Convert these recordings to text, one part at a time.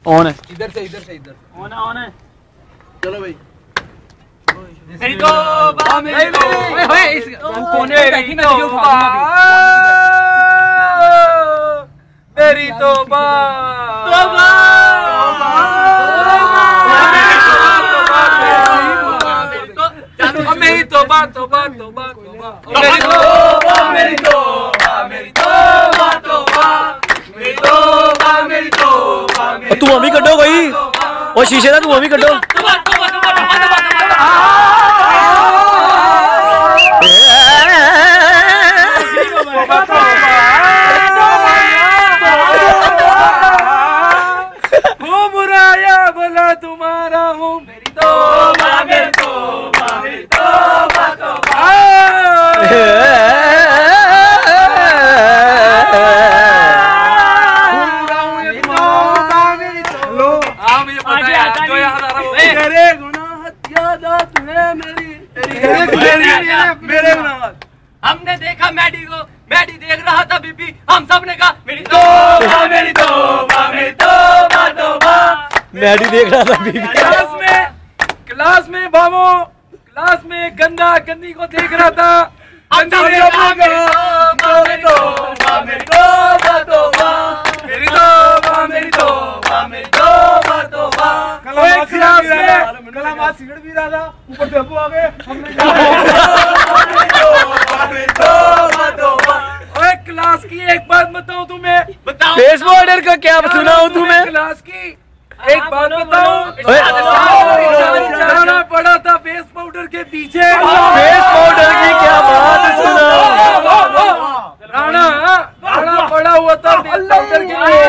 On है। इधर से ऑन है। चलो भाई। मेरी तौबा मेरी तौबा इस कोने में बैठी मैं वीडियो उठा मेरी तौबा तौबा मेरी तौबा तौबा तौबा मेरी तौबा मेरी तौबा मेरी तौबा तौबा मेरी तौबा मेरी तौबा। तू अभी कड्डो कोई और शीशे का तू अभी कड्डो। हूँ बुराया भला तुम्हारा हूँ मेरी तौबा मेरी तौबा मेरी तौबा तौबा। हमने देखा मैडी को, मैडी देख रहा था बीबी, हम सब ने कहा मेरी तौबा मेरी तौबा मेरी तौबा तौबा। मैडी देख रहा था बीबी। क्लास में भावो, क्लास में गंदा गंदी को देख रहा था। मेरी तौबा मेरी तौबा मेरी तौबा तौबा मेरी तौबा मेरी तौबा मेरी तौबा तौबा। क्लास में कलामा सिगरेट पी रहा था, ऊपर से अब्बू आ गए, हमने क्लास की एक बात बताऊं तुम्हें, बताओ फेस पाउडर का क्या सुनाऊं तुम्हें? क्लास की एक बात बताऊं, जाना पड़ा था फेस पाउडर के पीछे। फेस पाउडर की क्या बात सुनाऊं? राणा पड़ा हुआ था फेस पाउडर के पीछे।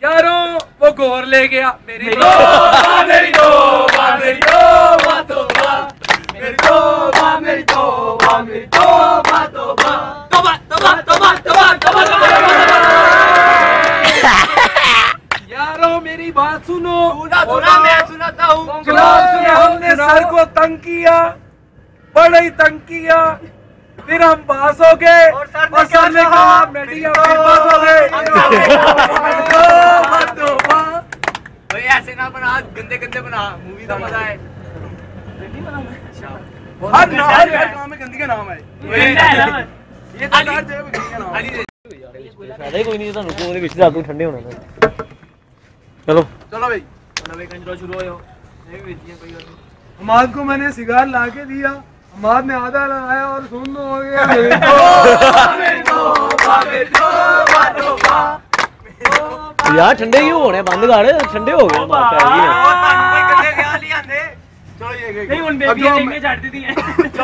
यारों वो घोर ले गया मेरी तौबा मेरी तौबा मेरी तौबा तौबा मेरी तौबा मेरी तौबा मेरी तौबा तौबा तौबा तौबा तौबा तौबा तौबा। यारों मेरी बात सुनो, मैं सुनाता हूँ। क्लास में हमने सर को तंग किया, बड़ा ही तंग किया, फिर हम पास हो गए और सर ने कहा मेडिया पास हो गए। भाई ऐसे ना बना, गंदे गंदे बना, मूवी का मजा है। हर काम में गंदी का नाम है। ये तो गंदी का नाम है। फायदा ही कोई नहीं था नुको वाले पिछले आपको ठंडे होना था। चलो भाई। कंजरा शुरू हो जाओ। नहीं बेचिए कोई बात नहीं। हमाद को मैंने सिगार ला के दिया, हमाद ने आधा लगाया और सुन हो गया। यार ठंडे क्यों होने, बंद कर ठंडे हो गए।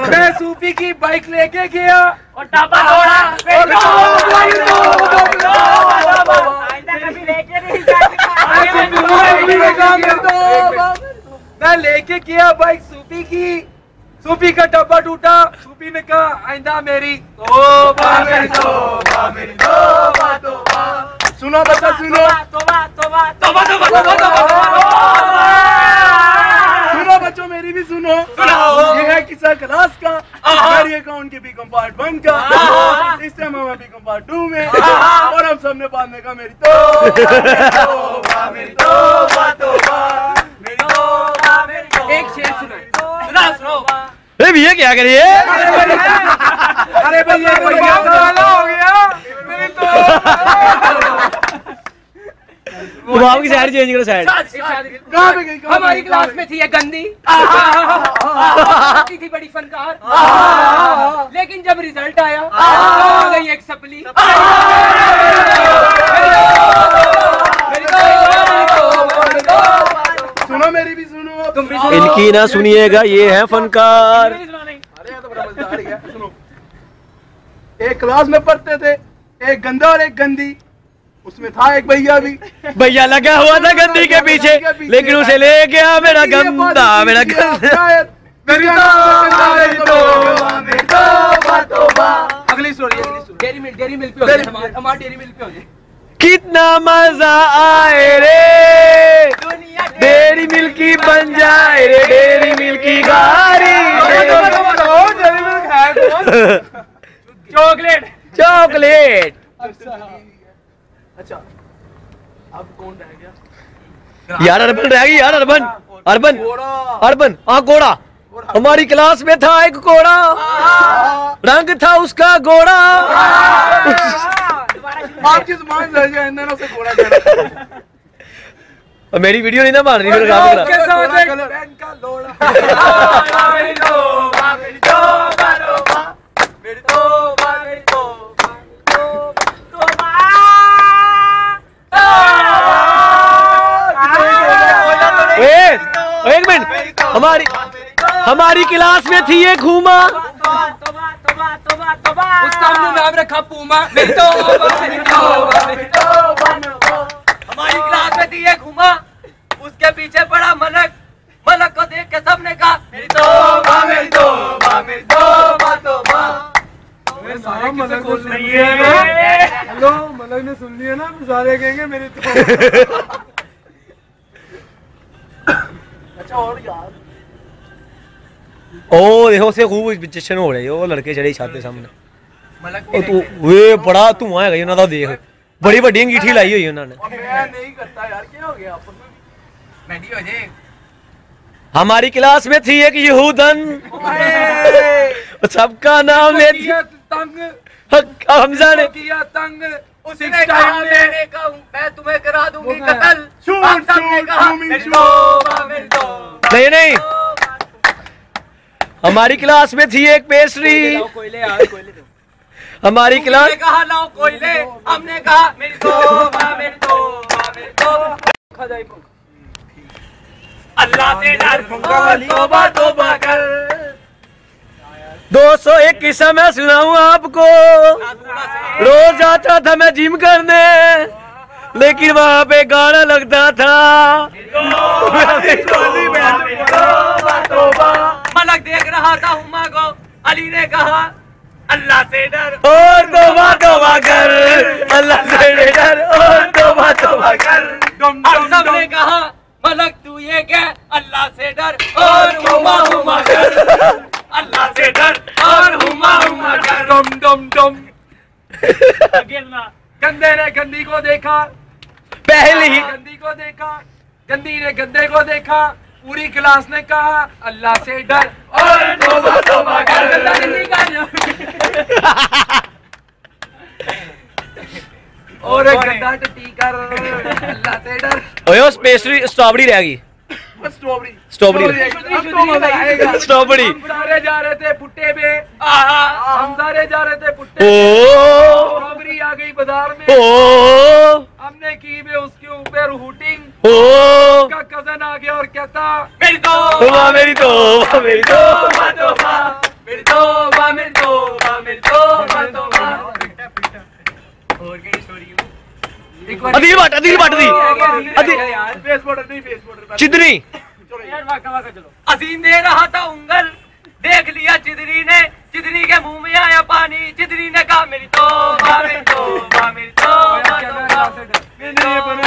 मैं सूफी की बाइक लेके गया और टापा तोड़ा। मैं लेके गया बाइक सूफी की, सूफी का डब्बा टूटा, सूफी ने कहा आइंदा मेरी तौबा मेरी तौबा मेरी तौबा तौबा। सुनो बच्चा सुनो, तौबा तौबा तौबा तौबा तौबा। सुनो बच्चों मेरी भी सुनो। ये है किस्सा क्लास का, मेरी अकाउंट के बीकॉम पार्ट 1 का। इस टाइम हम बीकॉम पार्ट 2 में और हम सब ने बांधने का मेरी तौबा मेरी तौबा तौबा मेरी तौबा मेरी तौबा। एक शेर सुनो। अरे भैया क्या करिए? अरे भैया कोई गाना हो गया मेरी तो। तुम आपकी साइड चेंज करो, साइड। कहाँ पे गई? हमारी क्लास में थी ये गंदी, थी बड़ी फनकार, लेकिन जब रिजल्ट आया आ गई एक सपली। सुनो मेरी भी सुनो, तुम भी इनकी ना सुनिएगा, ये है फनकार। अरे तो बड़ा मजेदार है। सुनो, एक क्लास में पढ़ते थे, एक गंदा और एक गंदी, उसमें था एक भैया भी। भैया लगा हुआ था गंदी के पीछे, लेकिन उसे ले गया मेरा गंदा, मेरा गंदा। अगली स्टोरी डेरी मिल्क पे हो जाए, हमारे डेरी मिल्क पे हो जाए। कितना मजा आए रे, डेरी मिल्क की बन जाए रे, डेरी मिल्क की गाड़ी। Chocolate chocolate. अच्छा अब कौन रह गया? यार अर्बन रह गई यार, अर्बन अर्बन घोड़ा। अर्बन। हाँ घोड़ा, हमारी क्लास में था एक घोड़ा, रंग था उसका घोड़ा। आपकी जुबान से इन दोनों से घोड़ा कहना। मेरी वीडियो नहीं ना बन रही, फिर काम उसके करा। साथ एक बहन का लोड़ा। मेरी तोबा मेरी तोबा तोबा मेरी तोबा मेरी तोबा तोबा। एक मिनट, हमारी क्लास में थी एक घूमा, उसका हमने नाम रखा पूमा। मेरी तोबा मेरी तोबा मेरी तोबा। हमारी क्लास में थी एक घूमा, उसके पीछे पड़ा मनक। मनक को देख के सबने कहा मेरी तोबा मेरी तोबा मेरी तोबा तोबा। हेलो मलक ने सुन लिया ना, सारे कहेंगे मेरी तो। अच्छा और यार ओ देखो उसे खूब जश्न हो रही है, वो लड़के चढ़े छत के सामने। मलक ओ तू वे बड़ा धुआं है ਉਹਨਾਂ ਦਾ, देख बड़ी बड़ी अंगीठी लाई हुई ਉਹਨਾਂ ने। मैं नहीं करता यार, क्या हो गया अपन में? मेडी हो जाए। हमारी क्लास में थी एक यहूदन, सबका नाम ले किया तंग, हमजा ने। किया तंग। उसने कहा मैंने कहूं मैं तुम्हें करा दूंगी कत्ल। शूट, हम सबने शूट, कहा शूट, मेरी शूट। तोबा मेरी तोबा। नहीं नहीं, हमारी क्लास में थी एक पेस्ट्री, कोयले यार कोयले दो। हमारी क्लास। ने कहा लाओ कोयले, हमने कहा मेरी तोबा मेरी तोबा मेरी तोबा। खा जाए अल्लाह से डर और तोबा तोबा कर। 201 किस्सा मैं सुनाऊं आपको। रोज आता था मैं जिम करने, लेकिन वहाँ पे गाना लगता था। मलक देख रहा था हुमा को, अली ने कहा अल्लाह से डर और तौबा तौबा कर, अल्लाह से डर और तौबा तौबा कर। हम सब ने कहा मलक तू ये कह अल्लाह से डर और हुमा हुमा कर। अल्लाह से डर और हुमा हुमा कर। डम डम डम। गंदे ने गंदी को देखा, पहली गंदी को देखा, गंदी ने गंदे को देखा। पूरी क्लास ने कहा अल्लाह से डर और तौबा तौबा कर। और एक गंदा टट्टी कर अल्लाह से डर। ओए उस पेस्ट्री स्ट्रॉबेरी रह गई, स्ट्रॉबेरी स्ट्रॉबेरी अब तो मजा आएगा। स्ट्रॉबेरी। हम सारे जा रहे थे पुट्टे पे, हम सारे जा रहे थे पुट्टे ओ पे। स्ट्रॉबेरी आ गई बाजार में, ओ हमने की में उसके ऊपर हुटिंग। ओ उसका कजन आ गया और कहता मेरी तौबा मेरी तौबा मेरी तोबा तोबा मेरी तोबा मेरी तोबा मेरी तोबा तोबा। और कहीं छोड़ी हूँ एक बार अधी बाट दी अधी फेस बॉर्डर नहीं, फेस बॉर्डर चिदनी। चलो। अजीम दे रहा था उंगल, देख लिया चिदरी ने, चिदरी के मुंह में आया पानी। चिदरी ने कहा मेरी तोबा मेरी तोबा मेरी तोबा तोबा।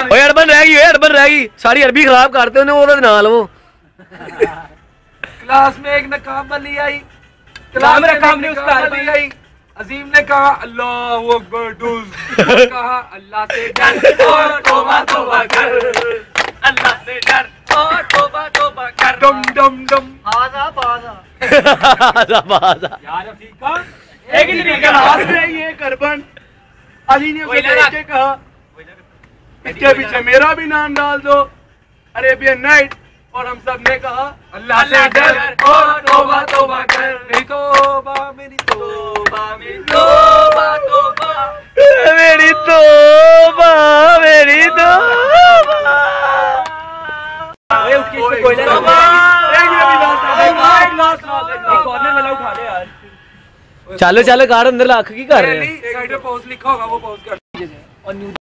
ओए अरबन रह गई, ओए अरबन रह गई, सारी अरबी खराब करते उन्हें वो नाल वो। क्लास में एक नकाब वाली आई, क्लास में नकाब ने उसका वाली आई। अजीम ने कहा अल्लाह अकबर डूज, कहा अल्लाह से डर और तौबा तौबा कर। अल्लाह से डर और तौबा तौबा कर। डम डम डम। आजा यार अफीका एक ही तरीका क्लास में ये करबन अली ने उसे देख के कहा इसके पीछे मेरा भी नाम डाल दो, अरेबियन नाइट। और हम सब ने कहा अल्लाह से डर और तौबा तौबा कर। मेरी तौबा मेरी तौबा मेरी तौबा तौबा मेरी तौबा मेरी तौबा। चलो चलो कार अंदर लाख की कर रहे हैं। साइड पे पॉज लिखा होगा वो पॉज कर दीजिए। और न्यू